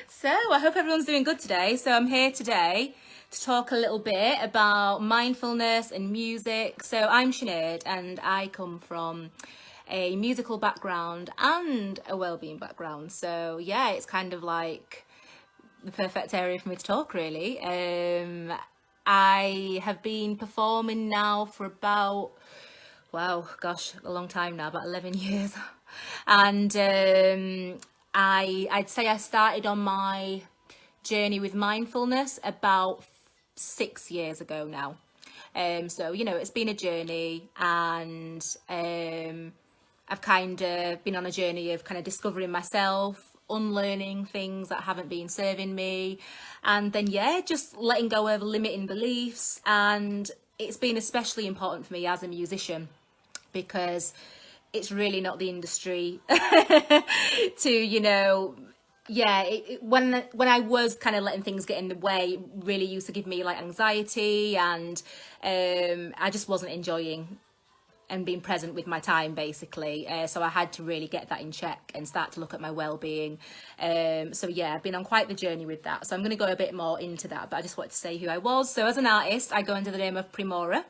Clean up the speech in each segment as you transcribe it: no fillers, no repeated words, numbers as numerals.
So I hope everyone's doing good today. So I'm here today to talk a little bit about mindfulness and music. So I'm Sinead and I come from a musical background and a wellbeing background. So yeah, it's kind of like the perfect area for me to talk, really. I have been performing now for about, wow, gosh, a long time now, about 11 years. And I'd say I started on my journey with mindfulness about 6 years ago now. So, you know, it's been a journey, and I've kind of been on a journey of kind of discovering myself, unlearning things that haven't been serving me, and then, yeah, just letting go of limiting beliefs. And it's been especially important for me as a musician, because it's really not the industry to, you know, yeah, when I was kind of letting things get in the way, it really used to give me like anxiety, and I just wasn't enjoying and being present with my time, basically. So I had to really get that in check and start to look at my well-being. So yeah, I've been on quite the journey with that. So I'm going to go a bit more into that, but I just wanted to say who I was. So as an artist, I go under the name of Primora.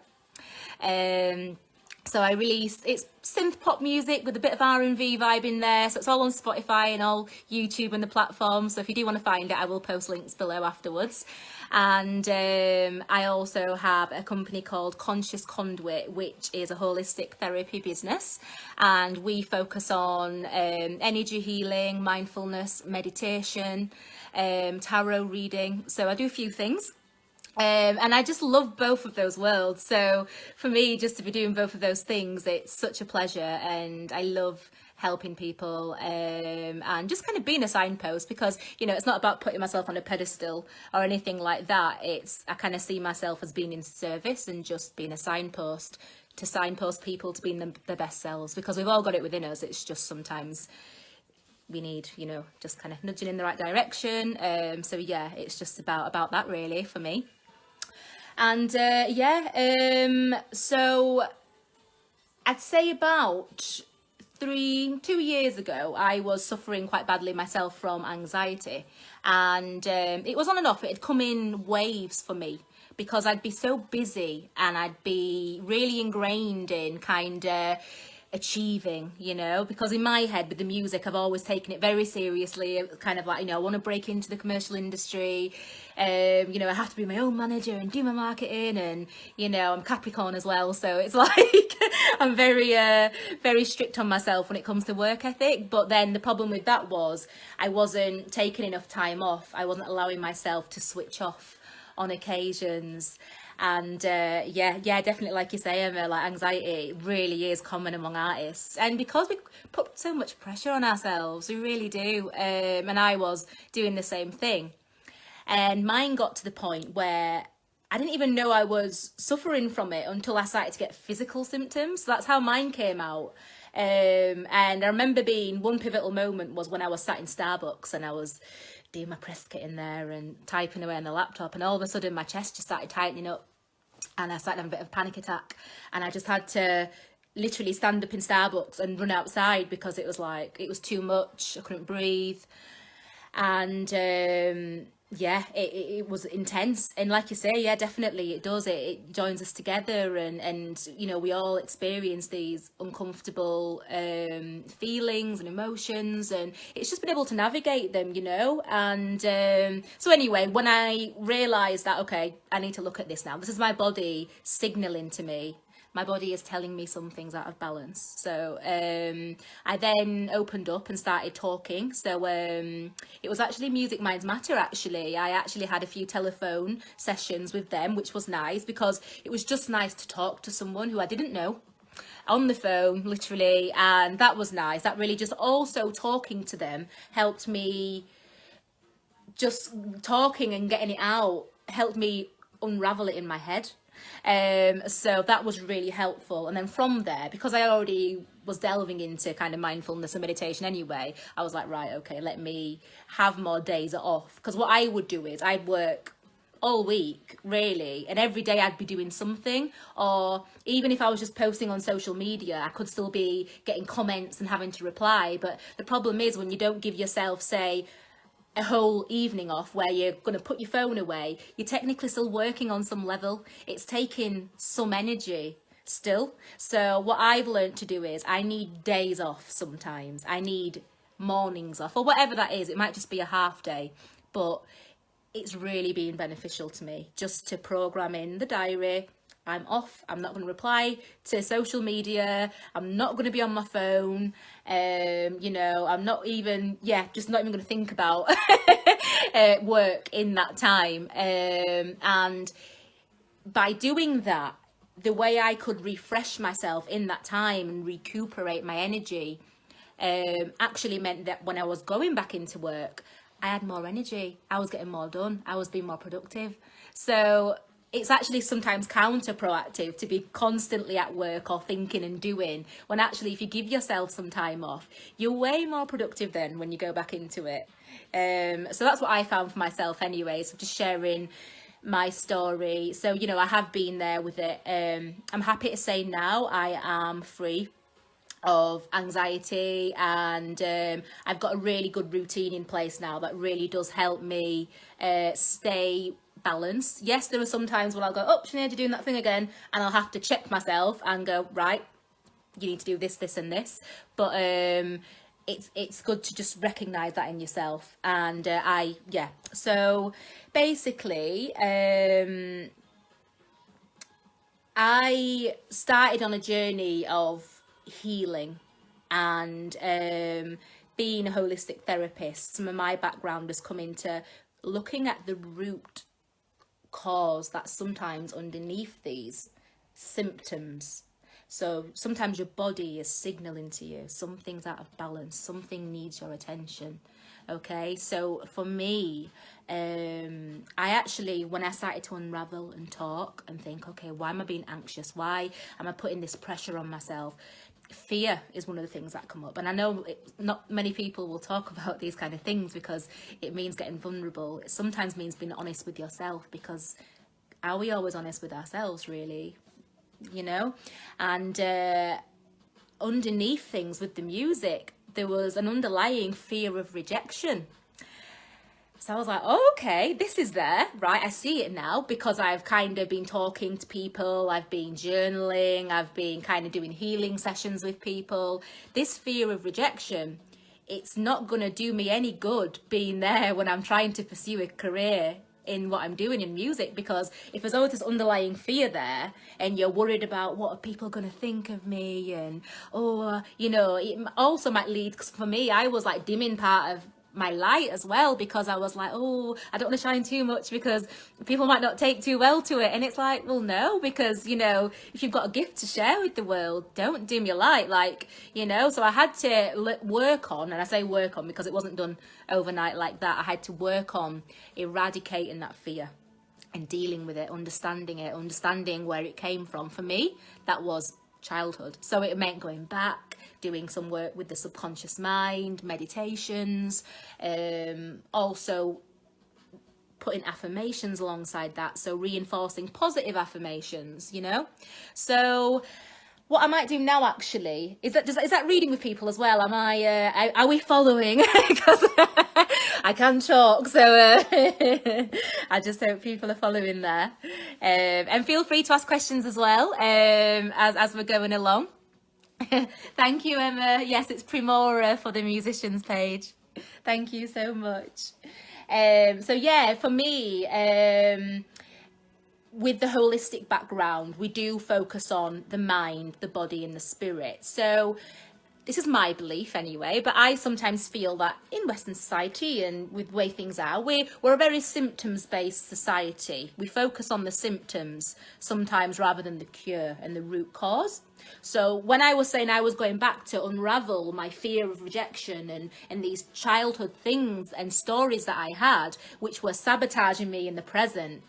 So I release, it's synth pop music with a bit of R&B vibe in there. So it's all on Spotify and all YouTube and the platforms. So if you do want to find it, I will post links below afterwards. And I also have a company called Conscious Conduit, which is a holistic therapy business. And we focus on energy healing, mindfulness, meditation, tarot reading. So I do a few things. And I just love both of those worlds. So for me, just to be doing both of those things, it's such a pleasure, and I love helping people and just kind of being a signpost, because, you know, it's not about putting myself on a pedestal or anything like that. It's, I kind of see myself as being in service and just being a signpost to signpost people to being their best selves, because we've all got it within us. It's just sometimes we need, you know, just kind of nudging in the right direction. So yeah, it's just about that really for me. And so I'd say about 2 years ago, I was suffering quite badly myself from anxiety, and it was on and off. It had come in waves for me, because I'd be so busy and I'd be really ingrained in kind of achieving, you know, because in my head with the music, I've always taken it very seriously. It was kind of like, you know, I want to break into the commercial industry. You know, I have to be my own manager and do my marketing, and, you know, I'm Capricorn as well. So it's like, I'm very strict on myself when it comes to work ethic. But then the problem with that was I wasn't taking enough time off. I wasn't allowing myself to switch off on occasions. And yeah, definitely, like you say, Emma, like anxiety really is common among artists, and because we put so much pressure on ourselves, we really do. And I was doing the same thing, and mine got to the point where I didn't even know I was suffering from it until I started to get physical symptoms. So that's how mine came out. And I remember being one pivotal moment was when I was sat in Starbucks and I was doing my press kit in there and typing away on the laptop, and all of a sudden my chest just started tightening up, and I started having a bit of a panic attack, and I just had to literally stand up in Starbucks and run outside, because it was like, it was too much. I couldn't breathe. And yeah, it was intense. And like you say, yeah, definitely it does. It joins us together, and you know, we all experience these uncomfortable feelings and emotions, and it's just been able to navigate them, you know. And so anyway, when I realised that, okay, I need to look at this now. This is my body signalling to me. My body is telling me something's out of balance. So I then opened up and started talking. So it was actually Music Minds Matter, actually. I actually had a few telephone sessions with them, which was nice, because it was just nice to talk to someone who I didn't know on the phone, literally. And that was nice. That really just, also talking to them helped me, just talking and getting it out helped me unravel it in my head. So that was really helpful. And then from there, because I already was delving into kind of mindfulness and meditation anyway, I was like, right, okay, let me have more days off. Because what I would do is I'd work all week, really, and every day I'd be doing something, or even if I was just posting on social media, I could still be getting comments and having to reply. But the problem is when you don't give yourself, say, a whole evening off where you're going to put your phone away, you're technically still working on some level. It's taking some energy still. So what I've learned to do is I need days off sometimes. I need mornings off, or whatever that is. It might just be a half day, but it's really been beneficial to me just to program in the diary. I'm off. I'm not going to reply to social media. I'm not going to be on my phone. I'm not even, just not even going to think about work in that time. And by doing that, the way I could refresh myself in that time and recuperate my energy actually meant that when I was going back into work, I had more energy. I was getting more done. I was being more productive. So it's actually sometimes counterproductive to be constantly at work or thinking and doing, when actually if you give yourself some time off, you're way more productive then when you go back into it. So that's what I found for myself anyway. So just sharing my story. So, I have been there with it. I'm happy to say now I am free of anxiety, and I've got a really good routine in place now that really does help me stay balanced. Yes, there are some times when I'll go, oh, Sinead, you're doing that thing again, and I'll have to check myself and go, right, you need to do this, this and this. But it's good to just recognize that in yourself. And so basically I started on a journey of healing and being a holistic therapist. Some of my background has come into looking at the root cause that's sometimes underneath these symptoms. So sometimes your body is signaling to you something's out of balance, something needs your attention. Okay, so for me, I actually, when I started to unravel and talk and think, okay, why am I being anxious? Why am I putting this pressure on myself? Fear is one of the things that come up. And I know not many people will talk about these kind of things because it means getting vulnerable. It sometimes means being honest with yourself, because are we always honest with ourselves, really? And underneath things with the music, there was an underlying fear of rejection. So I was like, oh, okay, this is there, right? I see it now, because I've kind of been talking to people, I've been journaling, I've been kind of doing healing sessions with people. This fear of rejection, it's not going to do me any good being there when I'm trying to pursue a career in what I'm doing in music, because if there's always this underlying fear there and you're worried about what are people going to think of me, and it also might lead, because for me, I was like dimming part of my light as well, because I was like, oh, I don't want to shine too much because people might not take too well to it. And it's like, well, no, because if you've got a gift to share with the world, don't dim your light, so I had to work on, and I say work on because it wasn't done overnight like that. I had to work on eradicating that fear and dealing with it, understanding where it came from. For me, that was childhood. So it meant going back, doing some work with the subconscious mind, meditations, also putting affirmations alongside that, so reinforcing positive affirmations. So what I might do now actually is that reading with people as well. Am I are we following? Because I can talk, so I just hope people are following there, and feel free to ask questions as well as we're going along. Thank you, Emma. Yes, it's Primora for the musicians page. Thank you so much. For me, with the holistic background, we do focus on the mind, the body and the spirit. So this is my belief anyway, but I sometimes feel that in Western society and with the way things are, we're a very symptoms-based society. We focus on the symptoms sometimes rather than the cure and the root cause. So when I was saying I was going back to unravel my fear of rejection and these childhood things and stories that I had, which were sabotaging me in the present,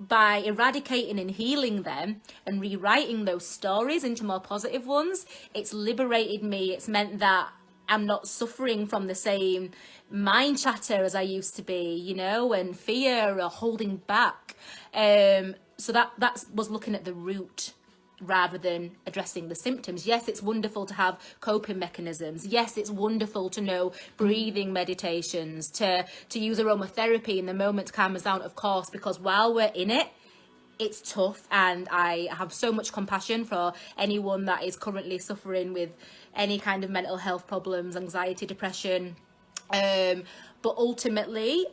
by eradicating and healing them and rewriting those stories into more positive ones, it's liberated me. It's meant that I'm not suffering from the same mind chatter as I used to be, and fear or holding back. So that was looking at the root rather than addressing the symptoms. Yes, it's wonderful to have coping mechanisms. Yes, it's wonderful to know breathing meditations, to use aromatherapy in the moment to calm us down, of course, because while we're in it, it's tough, and I have so much compassion for anyone that is currently suffering with any kind of mental health problems, anxiety, depression. But ultimately,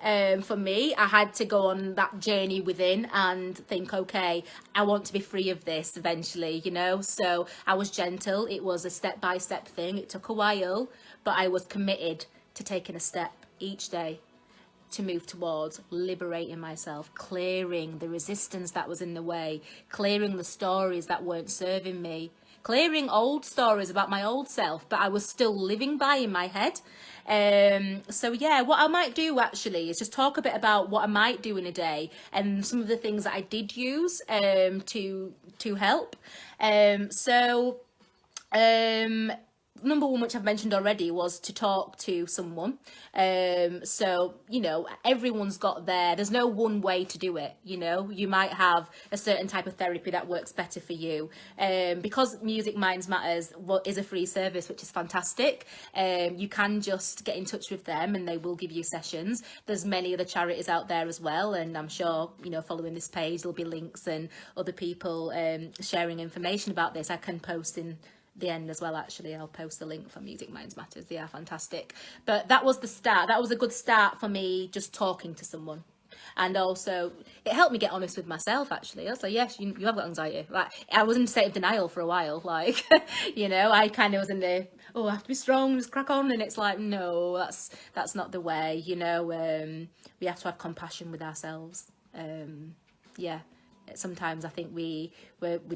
for me, I had to go on that journey within and think, okay, I want to be free of this eventually, you know? So I was gentle. It was a step-by-step thing. It took a while, but I was committed to taking a step each day to move towards liberating myself, clearing the resistance that was in the way, clearing the stories that weren't serving me, clearing old stories about my old self, but I was still living by in my head. So yeah, what I might do actually is just talk a bit about what I might do in a day and some of the things that I did use to help. Number one, which I've mentioned already, was to talk to someone. So, you know, everyone's got there's no one way to do it. You know, you might have a certain type of therapy that works better for you. Because Music Minds Matters is a free service, which is fantastic. You can just get in touch with them and they will give you sessions. There's many other charities out there as well. And I'm sure, you know, following this page, there'll be links and other people sharing information about this. I can post in the end as well. Actually, I'll post the link for Music Minds Matters. They are fantastic. But that was the start. That was a good start for me, just talking to someone. And also it helped me get honest with myself. Actually, I was like, yes, you have got anxiety. Like, I was in a state of denial for a while, like you know, I kind of was in the, I have to be strong, just crack on. And it's like, no, that's not the way, you know. We have to have compassion with ourselves. Yeah, sometimes I think we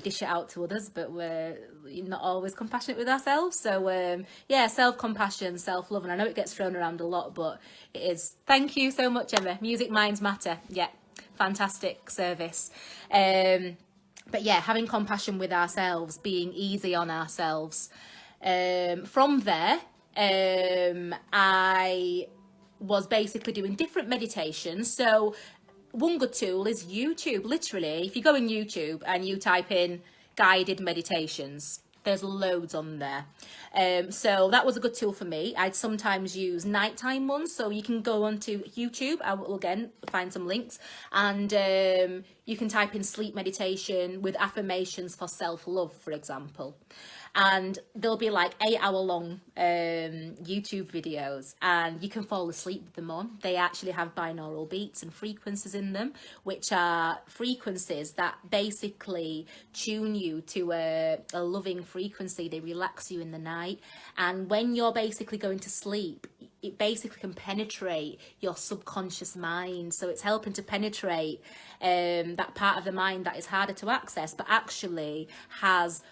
dish it out to others, but we're not always compassionate with ourselves. So yeah, self-compassion, self-love, and I know it gets thrown around a lot, but it is. Thank you so much, Emma. Music Minds Matter. Yeah, fantastic service. But yeah, having compassion with ourselves, being easy on ourselves. From there, I was basically doing different meditations. So one good tool is YouTube. Literally, if you go in YouTube and you type in guided meditations, there's loads on there. So that was a good tool for me. I'd sometimes use nighttime ones. So you can go onto YouTube. I will again find some links, and you can type in sleep meditation with affirmations for self-love, for example. And there'll be like 8-hour-long YouTube videos, and you can fall asleep with them on. They actually have binaural beats and frequencies in them, which are frequencies that basically tune you to a loving frequency. They relax you in the night, and when you're basically going to sleep, it basically can penetrate your subconscious mind. So it's helping to penetrate that part of the mind that is harder to access, but actually has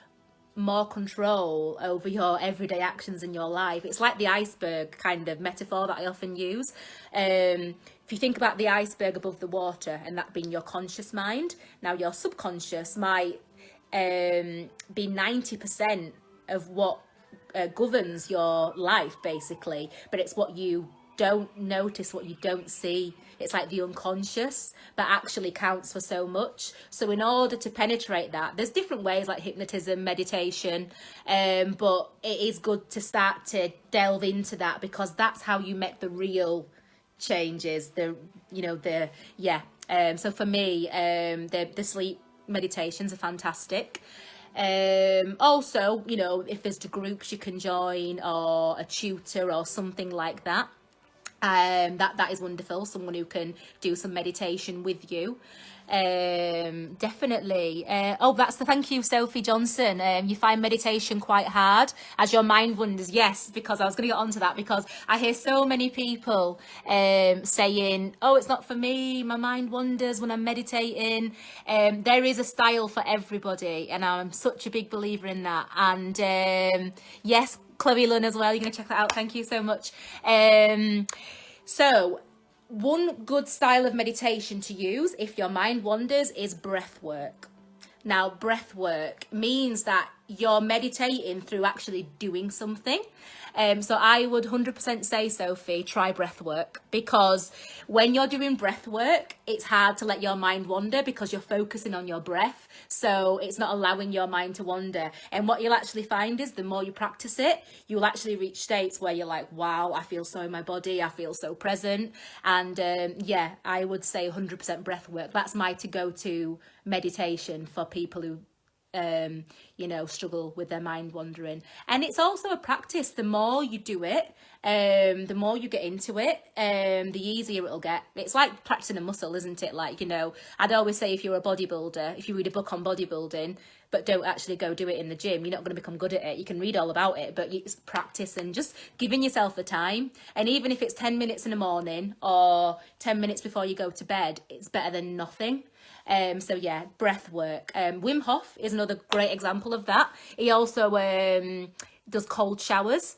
more control over your everyday actions in your life. It's like the iceberg kind of metaphor that I often use. If you think about the iceberg above the water, and that being your conscious mind, now your subconscious might be 90% of what governs your life, basically, but it's what you don't notice, what you don't see. It's like the unconscious, but actually counts for so much. So in order to penetrate that, there's different ways like hypnotism, meditation, but it is good to start to delve into that, because that's how you make the real changes. So for me, the sleep meditations are fantastic. Also, you know, if there's groups you can join, or a tutor or something like that, that is wonderful. Someone who can do some meditation with you. Definitely. Thank you, Sophie Johnson. You find meditation quite hard as your mind wanders. Yes, because I was going to get onto that, because I hear so many people saying, oh, it's not for me, my mind wanders when I'm meditating. There is a style for everybody, and I'm such a big believer in that. And yes, Chloe Lunn as well, you're going to check that out. Thank you so much. So one good style of meditation to use if your mind wanders is breath work. Now, breath work means that you're meditating through actually doing something. So I would 100% say, Sophie, try breath work, because when you're doing breath work, it's hard to let your mind wander because you're focusing on your breath. So it's not allowing your mind to wander. And what you'll actually find is the more you practice it, you'll actually reach states where you're like, wow, I feel so in my body. I feel so present. And yeah, I would say 100% breath work. That's my to-go-to meditation for people who struggle with their mind wandering. And it's also a practice. The more you do it, the more you get into it, the easier it'll get. It's like practicing a muscle, isn't it? Like, I'd always say, if you're a bodybuilder, if you read a book on bodybuilding but don't actually go do it in the gym, you're not going to become good at it. You can read all about it, but it's practice and just giving yourself the time. And even if it's 10 minutes in the morning or 10 minutes before you go to bed, it's better than nothing. So yeah, breath work. Wim Hof is another great example of that. He also does cold showers.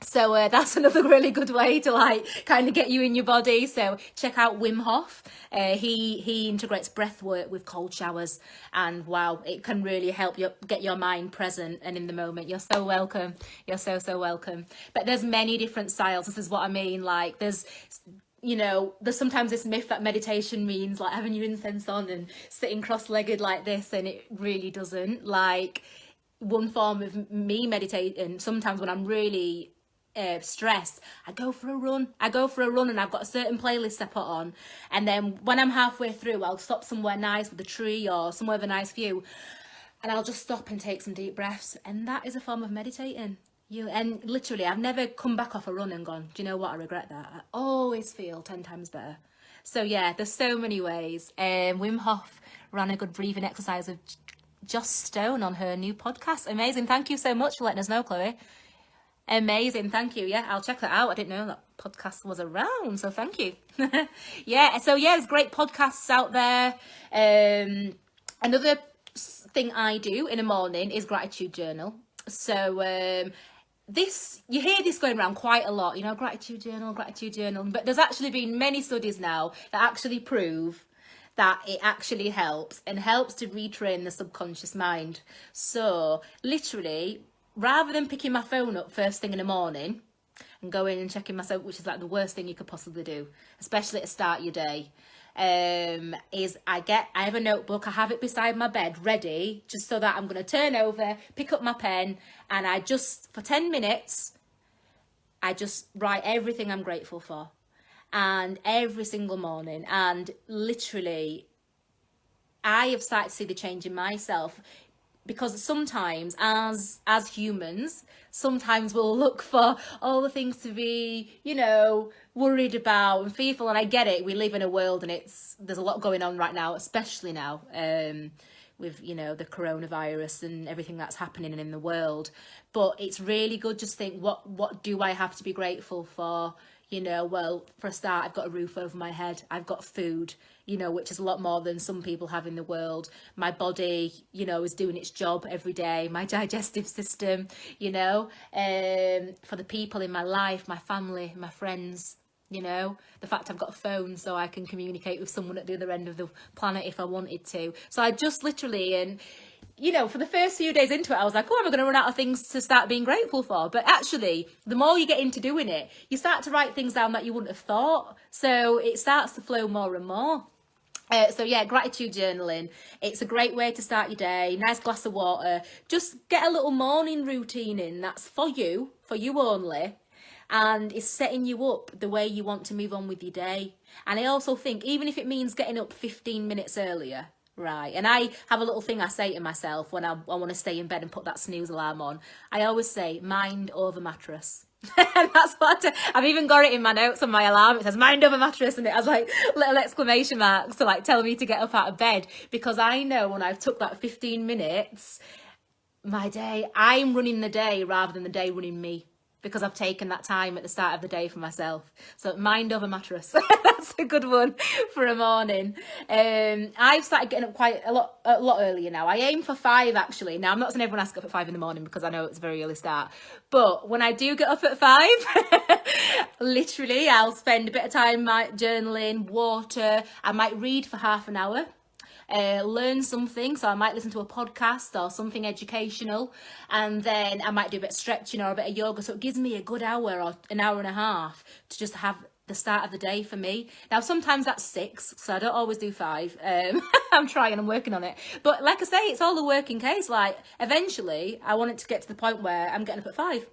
So that's another really good way to kind of get you in your body. So check out Wim Hof. He integrates breath work with cold showers, and wow, it can really help you get your mind present and in the moment. You're so welcome. You're so welcome. But there's many different styles. This is what I mean. Like there's sometimes this myth that meditation means like having your incense on and sitting cross-legged like this, and it really doesn't. Like, one form of me meditating, sometimes when I'm really stressed, I go for a run and I've got a certain playlist I put on, and then when I'm halfway through, I'll stop somewhere nice with a tree or somewhere with a nice view, and I'll just stop and take some deep breaths, and that is a form of meditating. And literally, I've never come back off a run and gone, do you know what, I regret that. I always feel 10 times better. So yeah, there's so many ways. Wim Hof ran a good breathing exercise with Joss Stone on her new podcast. Amazing. Thank you so much for letting us know, Chloe. Amazing. Thank you. Yeah, I'll check that out. I didn't know that podcast was around, so thank you. Yeah, so yeah, there's great podcasts out there. Another thing I do in the morning is gratitude journal. So you hear this going around quite a lot, gratitude journal, but there's actually been many studies now that actually prove that it actually helps to retrain the subconscious mind. So literally, rather than picking my phone up first thing in the morning and going and checking myself, which is like the worst thing you could possibly do, especially at the start of your day, is I have a notebook, I have it beside my bed ready, just so that I'm going to turn over, pick up my pen, and I just, for 10 minutes, I just write everything I'm grateful for. And every single morning, and literally, I have started to see the change in myself. Because sometimes, as humans, sometimes we'll look for all the things to be, worried about and fearful. And I get it. We live in a world, and there's a lot going on right now, especially now with, the coronavirus and everything that's happening in the world. But it's really good just think, what do I have to be grateful for? Well, for a start, I've got a roof over my head. I've got food, which is a lot more than some people have in the world. My body, is doing its job every day. My digestive system, for the people in my life, my family, my friends, the fact I've got a phone so I can communicate with someone at the other end of the planet if I wanted to. So I just literally, for the first few days into it, I was like, am I going to run out of things to start being grateful for? But actually, the more you get into doing it, you start to write things down that you wouldn't have thought. So it starts to flow more and more. So yeah, gratitude journaling. It's a great way to start your day. Nice glass of water. Just get a little morning routine in. That's for you only. And it's setting you up the way you want to move on with your day. And I also think, even if it means getting up 15 minutes earlier, right, and I have a little thing I say to myself when I want to stay in bed and put that snooze alarm on. I always say, mind over mattress. And that's what I've even got it in my notes on my alarm. It says mind over mattress, and it has like little exclamation marks to like tell me to get up out of bed, because I know when I've took that 15 minutes, I'm running the day rather than the day running me, because I've taken that time at the start of the day for myself. So mind over mattress. That's a good one for a morning. I've started getting up quite a lot earlier now. I aim for 5 actually. Now, I'm not saying everyone has to get up at 5 in the morning, because I know it's a very early start. But when I do get up at 5, literally I'll spend a bit of time journaling, water. I might read for half an hour. learn something. So I might listen to a podcast or something educational, and then I might do a bit of stretching or a bit of yoga. So it gives me a good hour or an hour and a half to just have the start of the day for me. Now, sometimes that's 6, so I don't always do 5. I'm trying, I'm working on it. But like I say, it's all the working case. Like, eventually, I want it to get to the point where I'm getting up at 5.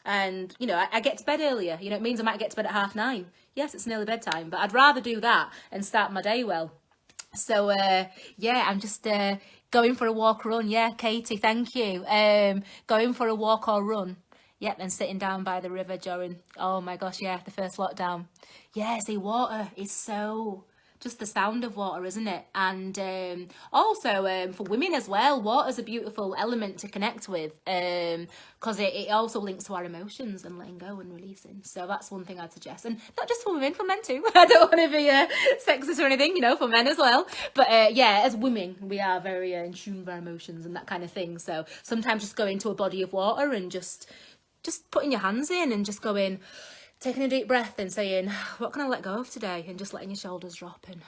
And, you know, I get to bed earlier. You know, it means I might get to bed at 9:30. Yes, it's nearly bedtime, but I'd rather do that and start my day well. So, yeah, I'm just going for a walk or run. Yeah, Katie, thank you. Going for a walk or run. Yep, and sitting down by the river during, oh my gosh, yeah, the first lockdown. Yeah, see, water is so, just the sound of water, isn't it? And also for women as well, water's a beautiful element to connect with, because it also links to our emotions and letting go and releasing. So that's one thing I'd suggest. And not just for women, for men too. I don't want to be sexist or anything, you know, for men as well. But yeah, as women, we are very in tune with our emotions and that kind of thing. So sometimes just going to a body of water and just putting your hands in and just going, taking a deep breath and saying, what can I let go of today? And just letting your shoulders drop and,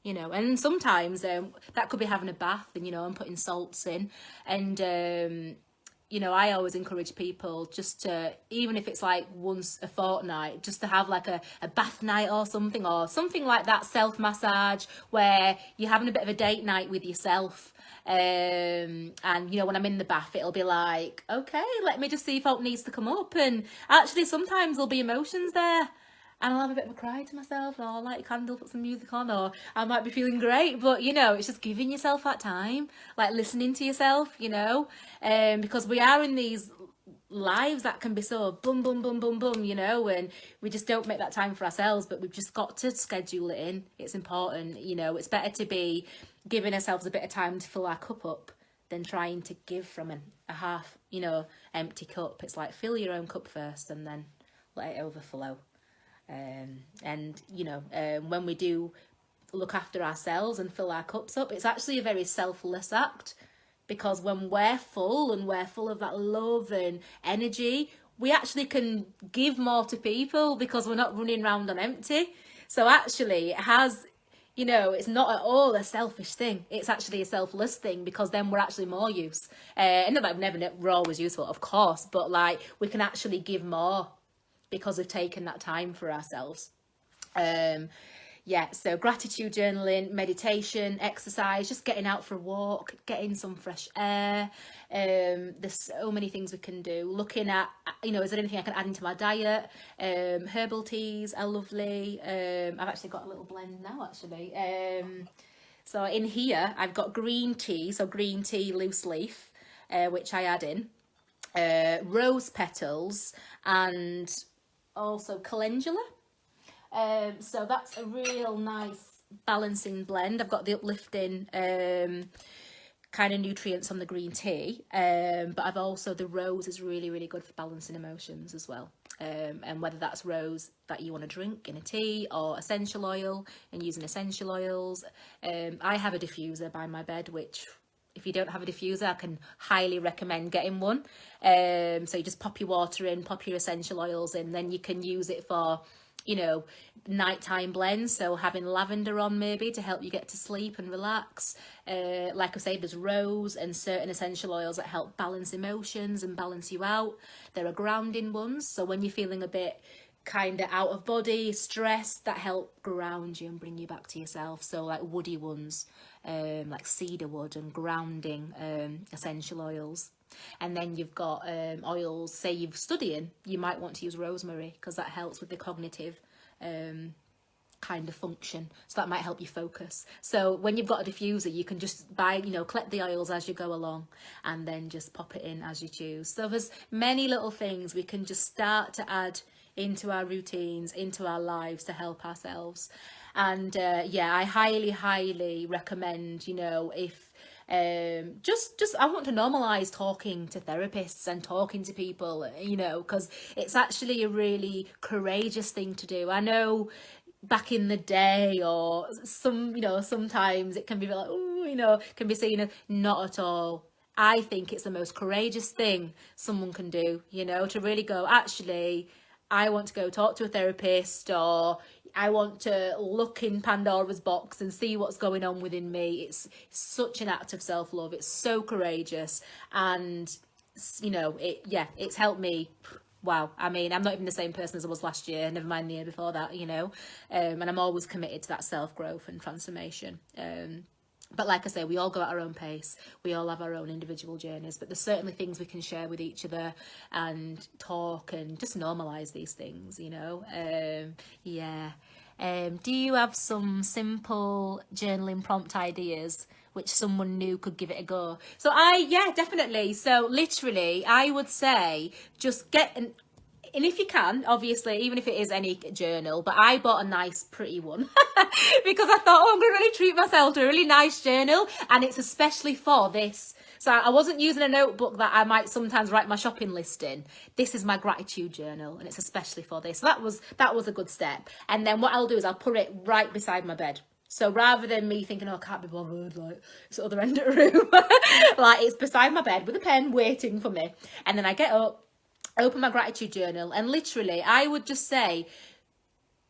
you know, and sometimes that could be having a bath and, you know, and putting salts in. And, you know, I always encourage people just to, even if it's like once a fortnight, just to have like a bath night or something like that, self-massage, where you're having a bit of a date night with yourself. And, you know, when I'm in the bath, it'll be like, okay, let me just see if what needs to come up. And actually, sometimes there'll be emotions there. And I'll have a bit of a cry to myself, or I'll light a candle, put some music on, or I might be feeling great. But, you know, it's just giving yourself that time, like listening to yourself, you know, because we are in these lives that can be so boom, boom, boom, boom, boom, you know, and we just don't make that time for ourselves, but we've just got to schedule it in. It's important, you know, it's better to be giving ourselves a bit of time to fill our cup up than trying to give from a half, you know, empty cup. It's like fill your own cup first and then let it overflow. And, you know, when we do look after ourselves and fill our cups up, it's actually a very selfless act, because when we're full and we're full of that love and energy, we actually can give more to people because we're not running around on empty. So actually it has, you know, it's not at all a selfish thing. It's actually a selfless thing, because then we're actually more use. And not that we're always useful, of course, but like we can actually give more because we've taken that time for ourselves. Yeah, so gratitude journaling, meditation, exercise, just getting out for a walk, getting some fresh air. There's so many things we can do. Looking at, you know, is there anything I can add into my diet? Herbal teas are lovely. I've actually got a little blend now, actually. So in here, I've got green tea, so green tea loose leaf, which I add in. Rose petals and also calendula. So that's a real nice balancing blend. I've got the uplifting kind of nutrients on the green tea, but I've also, the rose is really, really good for balancing emotions as well. And whether that's rose that you want to drink in a tea or essential oil and using essential oils. I have a diffuser by my bed, which if you don't have a diffuser, I can highly recommend getting one. So you just pop your water in, pop your essential oils in, then you can use it for, you know, nighttime blends. So having lavender on maybe to help you get to sleep and relax. Like I say, there's rose and certain essential oils that help balance emotions and balance you out. There are grounding ones. So when you're feeling a bit kind of out of body, stressed, that help ground you and bring you back to yourself. So like woody ones, like cedar wood and grounding essential oils. And then you've got oils, say you're studying, you might want to use rosemary because that helps with the cognitive kind of function. So that might help you focus. So when you've got a diffuser, you can just buy, you know, collect the oils as you go along and then just pop it in as you choose. So there's many little things we can just start to add into our routines, into our lives to help ourselves. And yeah, I highly recommend, you know, if just I want to normalize talking to therapists and talking to people, you know, because it's actually a really courageous thing to do. I know back in the day, or some, you know, sometimes it can be like, oh, you know, can be seen as not at all. I think it's the most courageous thing someone can do, you know, to really go, actually, I want to go talk to a therapist, or I want to look in Pandora's box and see what's going on within me. It's such an act of self-love. It's so courageous, and it's helped me. Wow. I mean, I'm not even the same person as I was last year, never mind the year before that, and I'm always committed to that self-growth and transformation. But like I say, we all go at our own pace. We all have our own individual journeys, but there's certainly things we can share with each other and talk and just normalise these things, do you have some simple journaling prompt ideas which someone new could give it a go? So definitely. So literally, I would say just get and if you can, obviously, even if it is any journal, but I bought a nice, pretty one because I thought, I'm going to really treat myself to a really nice journal, and it's especially for this. So I wasn't using a notebook that I might sometimes write my shopping list in. This is my gratitude journal, and it's especially for this. So that was a good step. And then what I'll do is I'll put it right beside my bed. So rather than me thinking, I can't be bothered, like, it's at the other end of the room, like, it's beside my bed with a pen waiting for me. And then I get up, open my gratitude journal, and literally I would just say,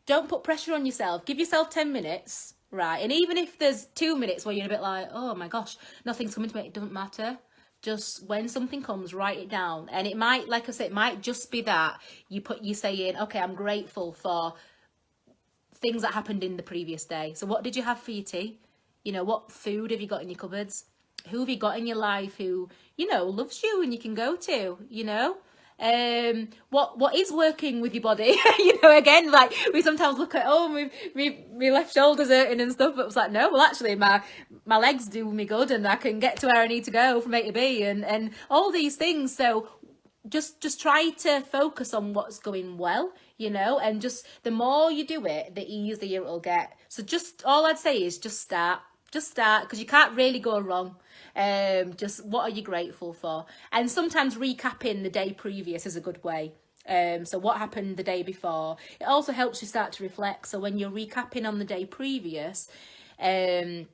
don't put pressure on yourself. Give yourself 10 minutes, right? And even if there's 2 minutes where you're a bit like, oh my gosh, nothing's coming to me, it doesn't matter. Just when something comes, write it down. And it might, like I said, it might just be that you saying, okay, I'm grateful for things that happened in the previous day. So what did you have for your tea? What food have you got in your cupboards? Who have you got in your life who, loves you and you can go to, what is working with your body? Again, like, we sometimes look at, my left shoulder's hurting and stuff, but it's like, no, well, actually my legs do me good, and I can get to where I need to go from A to B, and all these things. So just try to focus on what's going well, and just the more you do it, the easier it'll get. So just all I'd say is just start, because you can't really go wrong. Just what are you grateful for? And sometimes recapping the day previous is a good way. So what happened the day before? It also helps you start to reflect. So when you're recapping on the day previous, it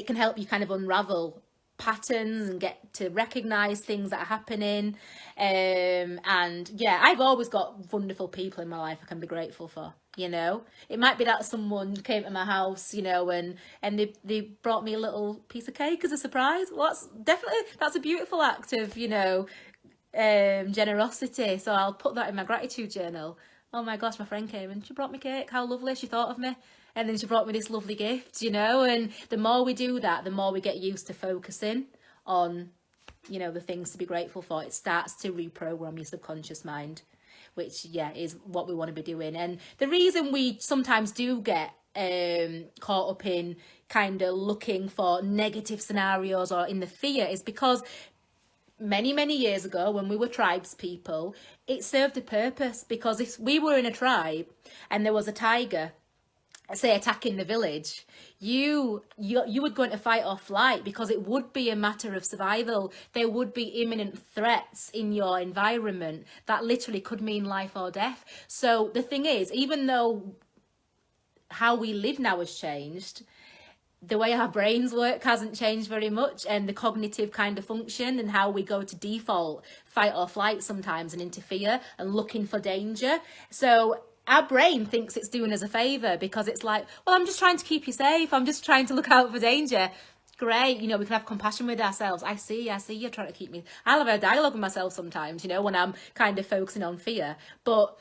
can help you kind of unravel patterns and get to recognize things that are happening. And yeah, I've always got wonderful people in my life I can be grateful for. It might be that someone came to my house, and they brought me a little piece of cake as a surprise. Well, that's a beautiful act of, generosity. So I'll put that in my gratitude journal. Oh my gosh, my friend came and she brought me cake. How lovely, she thought of me. And then she brought me this lovely gift, and the more we do that, the more we get used to focusing on, the things to be grateful for. It starts to reprogram your subconscious mind, which, is what we want to be doing. And the reason we sometimes do get caught up in kind of looking for negative scenarios or in the fear is because many, many years ago, when we were tribes people, it served a purpose. Because if we were in a tribe and there was a tiger, say, attacking the village, you would go into fight or flight, because it would be a matter of survival. There would be imminent threats in your environment that literally could mean life or death. So the thing is, even though how we live now has changed, the way our brains work hasn't changed very much, and the cognitive kind of function and how we go to default fight or flight sometimes and interfere and looking for danger. So our brain thinks it's doing us a favour, because it's like, well, I'm just trying to keep you safe. I'm just trying to look out for danger. Great. We can have compassion with ourselves. I see you're trying to keep me. I'll have a dialogue with myself sometimes, when I'm kind of focusing on fear. But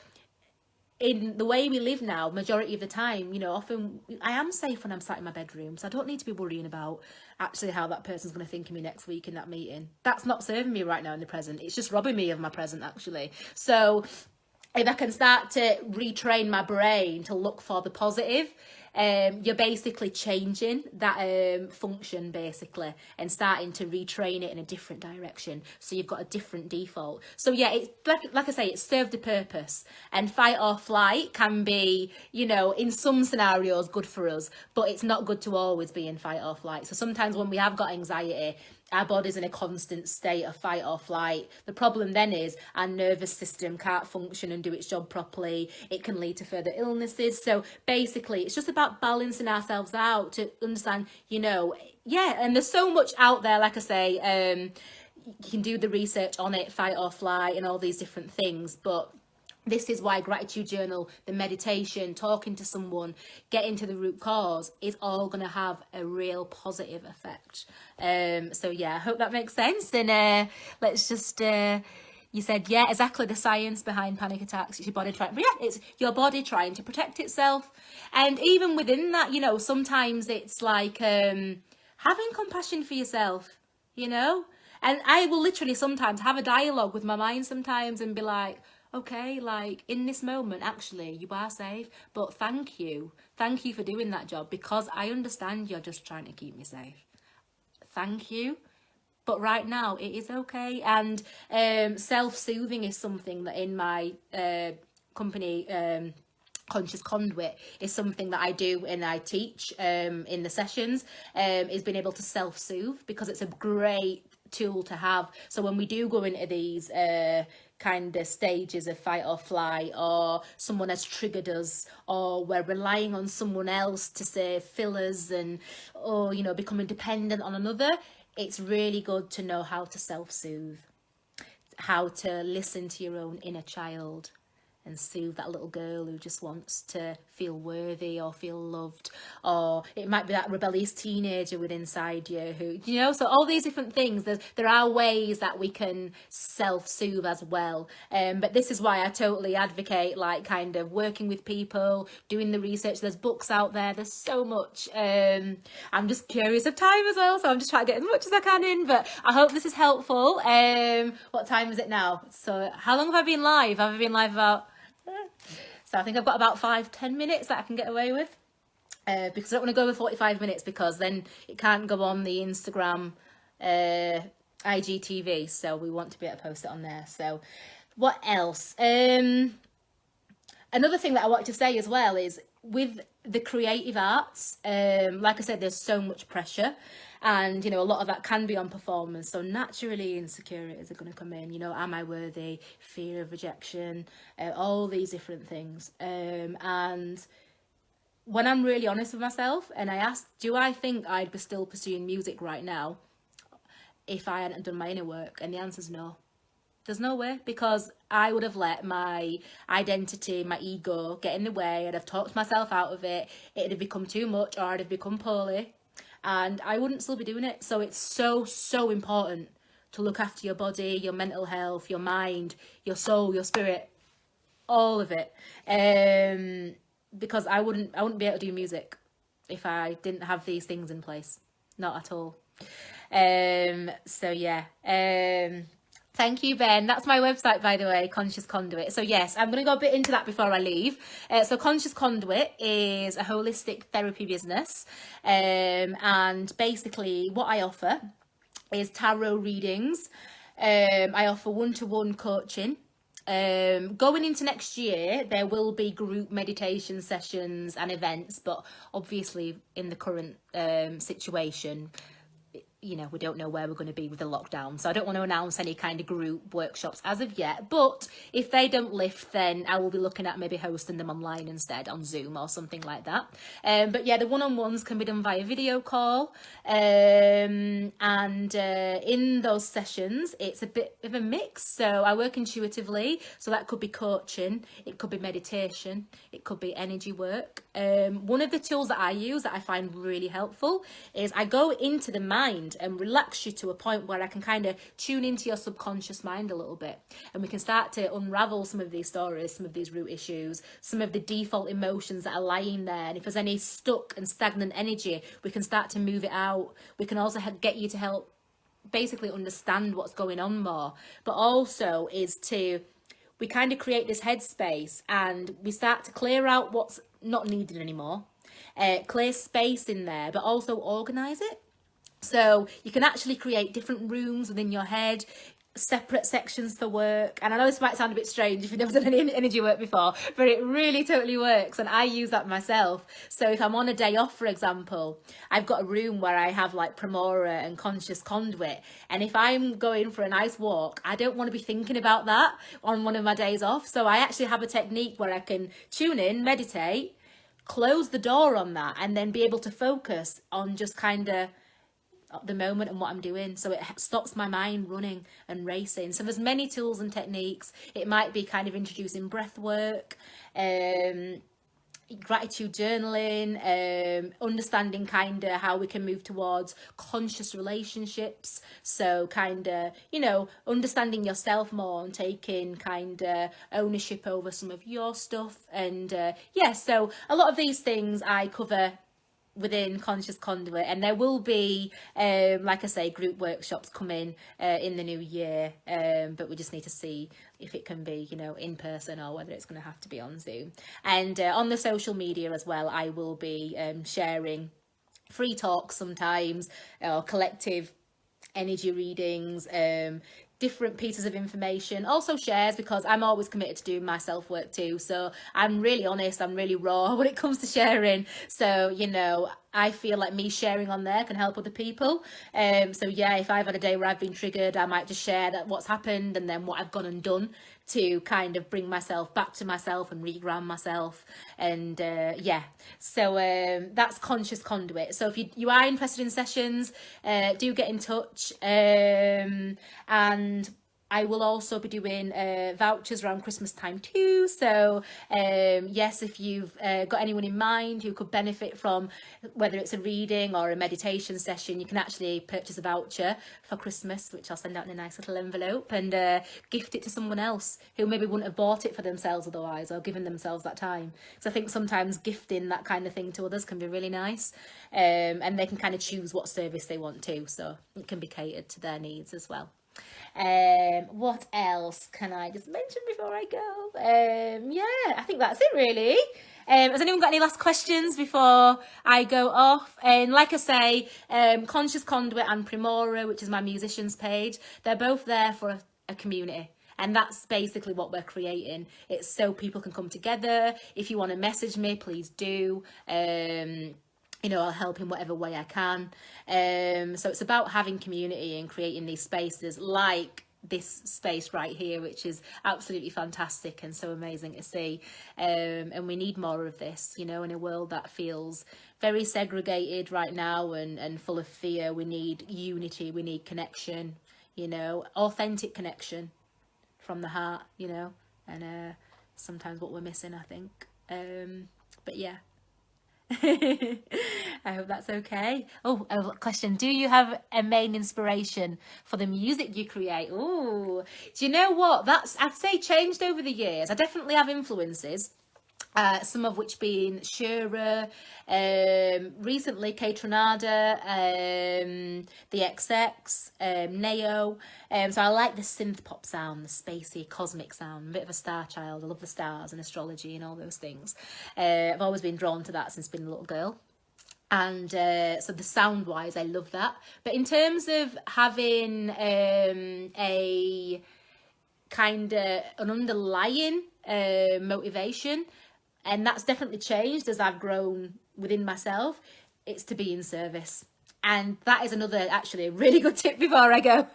in the way we live now, majority of the time, often I am safe when I'm sat in my bedroom. So I don't need to be worrying about actually how that person's going to think of me next week in that meeting. That's not serving me right now in the present. It's just robbing me of my present, actually. So if I can start to retrain my brain to look for the positive, you're basically changing that function, basically, and starting to retrain it in a different direction. So you've got a different default. So yeah, it's like I say, it served a purpose. And fight or flight can be, in some scenarios good for us, but it's not good to always be in fight or flight. So sometimes when we have got anxiety, our body's in a constant state of fight or flight. The problem then is our nervous system can't function and do its job properly. It can lead to further illnesses. So basically, it's just about balancing ourselves out to understand, and there's so much out there, like I say, you can do the research on it, fight or flight and all these different things. But This is why gratitude journal, the meditation, talking to someone, getting to the root cause is all going to have a real positive effect. So yeah, I hope that makes sense. And let's just, you said, yeah, exactly, the science behind panic attacks. It's your body trying, but yeah, it's your body trying to protect itself. And even within that, you know, sometimes it's like having compassion for yourself, you know? And I will literally sometimes have a dialogue with my mind sometimes and be like, okay, like in this moment, actually, you are safe, but thank you. Thank you for doing that job, because I understand you're just trying to keep me safe. Thank you. But right now, it is okay. And self-soothing is something that in my company, Conscious Conduit, is something that I do and I teach in the sessions, is being able to self-soothe, because it's a great tool to have. So when we do go into these kind of stages of fight or flight, or someone has triggered us, or we're relying on someone else to say fill us, and or you know, becoming dependent on another, it's really good to know how to self-soothe, how to listen to your own inner child and soothe that little girl who just wants to feel worthy or feel loved. Or it might be that rebellious teenager within inside you who, you know, so all these different things, there are ways that we can self-soothe as well. But this is why I totally advocate like kind of working with people, doing the research. There's books out there, there's so much. I'm just curious of time as well, so I'm just trying to get as much as I can in, but I hope this is helpful. What time is it now? So how long have I been live? Have I been live about... So I think I've got about 5-10 minutes that I can get away with, because I don't want to go with 45 minutes, because then it can't go on the Instagram IGTV, so we want to be able to post it on there. So what else? Another thing that I want to say as well is with the creative arts, like I said, there's so much pressure, and you know, a lot of that can be on performance, so naturally insecurities are going to come in. You know, am I worthy, fear of rejection, all these different things. And when I'm really honest with myself and I ask, do I think I'd be still pursuing music right now if I hadn't done my inner work? And the answer's no. There's no way, because I would have let my identity, my ego get in the way, I'd have talked myself out of it, it'd have become too much, or I'd have become poorly, and I wouldn't still be doing it. So it's so important to look after your body, your mental health, your mind, your soul, your spirit, all of it. Because I wouldn't be able to do music if I didn't have these things in place. Not at all. So yeah. Thank you, Ben. That's my website, by the way, Conscious Conduit. So yes, I'm going to go a bit into that before I leave. So Conscious Conduit is a holistic therapy business. And basically what I offer is tarot readings. I offer one-to-one coaching. Going into next year, there will be group meditation sessions and events, but obviously in the current situation, you know, we don't know where we're going to be with the lockdown, so I don't want to announce any kind of group workshops as of yet, but if they don't lift, then I will be looking at maybe hosting them online instead, on Zoom or something like that. But yeah, the one-on-ones can be done via video call, and in those sessions it's a bit of a mix. So I work intuitively, so that could be coaching, it could be meditation, it could be energy work. One of the tools that I use that I find really helpful is I go into the mind and relax you to a point where I can kind of tune into your subconscious mind a little bit, and we can start to unravel some of these stories, some of these root issues, some of the default emotions that are lying there, and if there's any stuck and stagnant energy, we can start to move it out. We can also get you to help basically understand what's going on more, but also is to, we kind of create this headspace and we start to clear out what's not needed anymore, clear space in there, but also organize it. So you can actually create different rooms within your head, separate sections for work. And I know this might sound a bit strange if you've never done any energy work before, but it really totally works, and I use that myself. So if I'm on a day off, for example, I've got a room where I have like Primora and Conscious Conduit, and if I'm going for a nice walk, I don't want to be thinking about that on one of my days off. So I actually have a technique where I can tune in, meditate, close the door on that, and then be able to focus on just kind of at the moment and what I'm doing, so it stops my mind running and racing. So there's many tools and techniques. It might be kind of introducing breath work, gratitude journaling, understanding kind of how we can move towards conscious relationships. So kind of, you know, understanding yourself more and taking kind of ownership over some of your stuff. And yeah, so a lot of these things I cover within Conscious Conduit, and there will be like I say, group workshops coming in the new year, but we just need to see if it can be, you know, in person or whether it's going to have to be on Zoom. And on the social media as well, I will be sharing free talks sometimes, or collective energy readings, different pieces of information, also shares, because I'm always committed to doing my self-work too. So I'm really honest, I'm really raw when it comes to sharing. So, you know, I feel like me sharing on there can help other people. So yeah, if I've had a day where I've been triggered, I might just share that what's happened and then what I've gone and done to kind of bring myself back to myself and reground myself. And yeah, so that's Conscious Conduit. So if you are interested in sessions, do get in touch. And I will also be doing vouchers around Christmas time too. So yes, if you've got anyone in mind who could benefit from whether it's a reading or a meditation session, you can actually purchase a voucher for Christmas, which I'll send out in a nice little envelope, and gift it to someone else who maybe wouldn't have bought it for themselves otherwise, or given themselves that time. Because I think sometimes gifting that kind of thing to others can be really nice, and they can kind of choose what service they want to, so it can be catered to their needs as well. What else can I just mention before I go? Yeah, I think that's it really. Has anyone got any last questions before I go off? And like I say, Conscious Conduit and Primora, which is my musicians page, they're both there for a community. And that's basically what we're creating. It's so people can come together. If you want to message me, please do. You know, I'll help in whatever way I can. So it's about having community and creating these spaces like this space right here, which is absolutely fantastic and so amazing to see. And we need more of this, you know, in a world that feels very segregated right now and full of fear. We need unity, we need connection, you know, authentic connection from the heart, you know, and sometimes what we're missing, I think. But yeah. I hope that's okay. Oh, a question. Do you have a main inspiration for the music you create? Oh, do you know what? That's, I'd say, changed over the years. I definitely have influences. Some of which being Shearer, recently Kate Renada, the XX, Neo. So I like the synth pop sound, the spacey, cosmic sound. I'm a bit of a star child. I love the stars and astrology and all those things. I've always been drawn to that since being a little girl. And so the sound wise, I love that. But in terms of having a kind of an underlying motivation, and that's definitely changed as I've grown within myself, it's to be in service. And that is another, actually, really good tip before I go.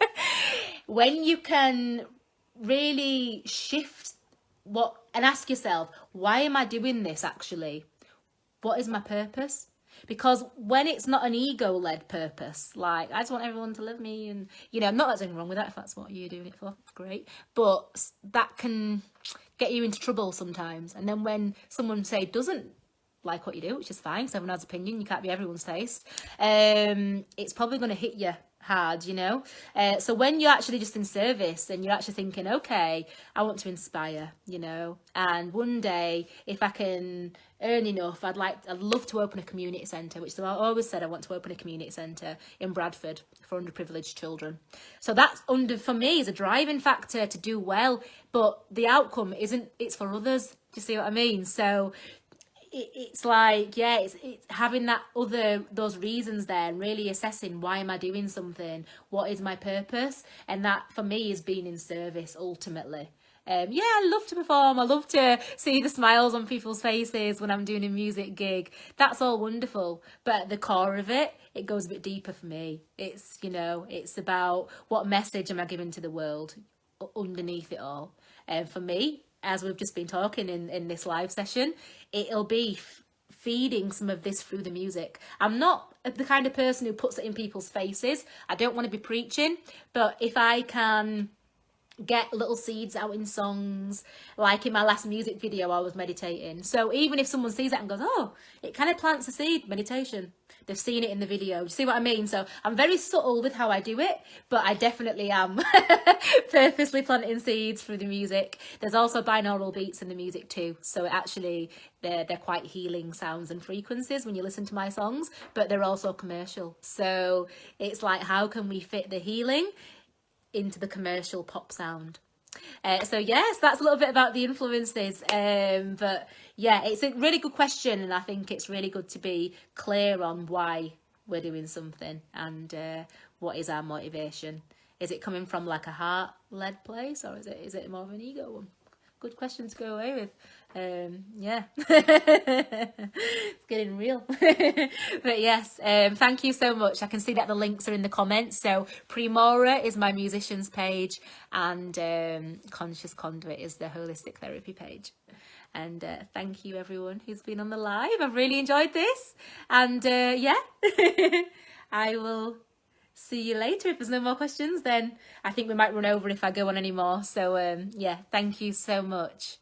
When you can really shift and ask yourself, why am I doing this actually? What is my purpose? Because when it's not an ego-led purpose, like, I just want everyone to love me, and, you know, I'm not there's anything wrong with that if that's what you're doing it for, great. But that can get you into trouble sometimes. And then when someone, say, doesn't like what you do, which is fine, because everyone has opinion, you can't be everyone's taste, it's probably going to hit you hard, you know. So when you're actually just in service and you're actually thinking, okay, I want to inspire, you know, and one day if I can earn enough, I'd love to open a community centre, which I always said I want to open a community centre in Bradford for underprivileged children. So that's for me is a driving factor to do well, but the outcome isn't, it's for others. Do you see what I mean? So it's like, yeah, it's having those reasons there and really assessing, why am I doing something? What is my purpose? And that for me is being in service ultimately. Yeah, I love to perform. I love to see the smiles on people's faces when I'm doing a music gig. That's all wonderful. But at the core of it, it goes a bit deeper for me. It's, you know, it's about what message am I giving to the world underneath it all. And for me, as we've just been talking in this live session, it'll be feeding some of this through the music. I'm not the kind of person who puts it in people's faces. I don't want to be preaching, but if I can get little seeds out in songs, like in my last music video I was meditating, so even if someone sees that and goes, oh, it kind of plants a seed, meditation, they've seen it in the video. Do you see what I mean? So I'm very subtle with how I do it, but I definitely am purposely planting seeds through the music. There's also binaural beats in the music too, so actually they're quite healing sounds and frequencies when you listen to my songs, but they're also commercial. So it's like, how can we fit the healing into the commercial pop sound? So yes, that's a little bit about the influences, but yeah, it's a really good question, and I think it's really good to be clear on why we're doing something and what is our motivation. Is it coming from like a heart-led place, or is it more of an ego one? Good question to go away with. Yeah. It's getting real. But yes, thank you so much. I can see that the links are in the comments. So Primora is my musicians page, and Conscious Conduit is the holistic therapy page. And thank you everyone who's been on the live. I've really enjoyed this, and yeah. I will see you later. If there's no more questions, then I think we might run over if I go on any more. So yeah, thank you so much.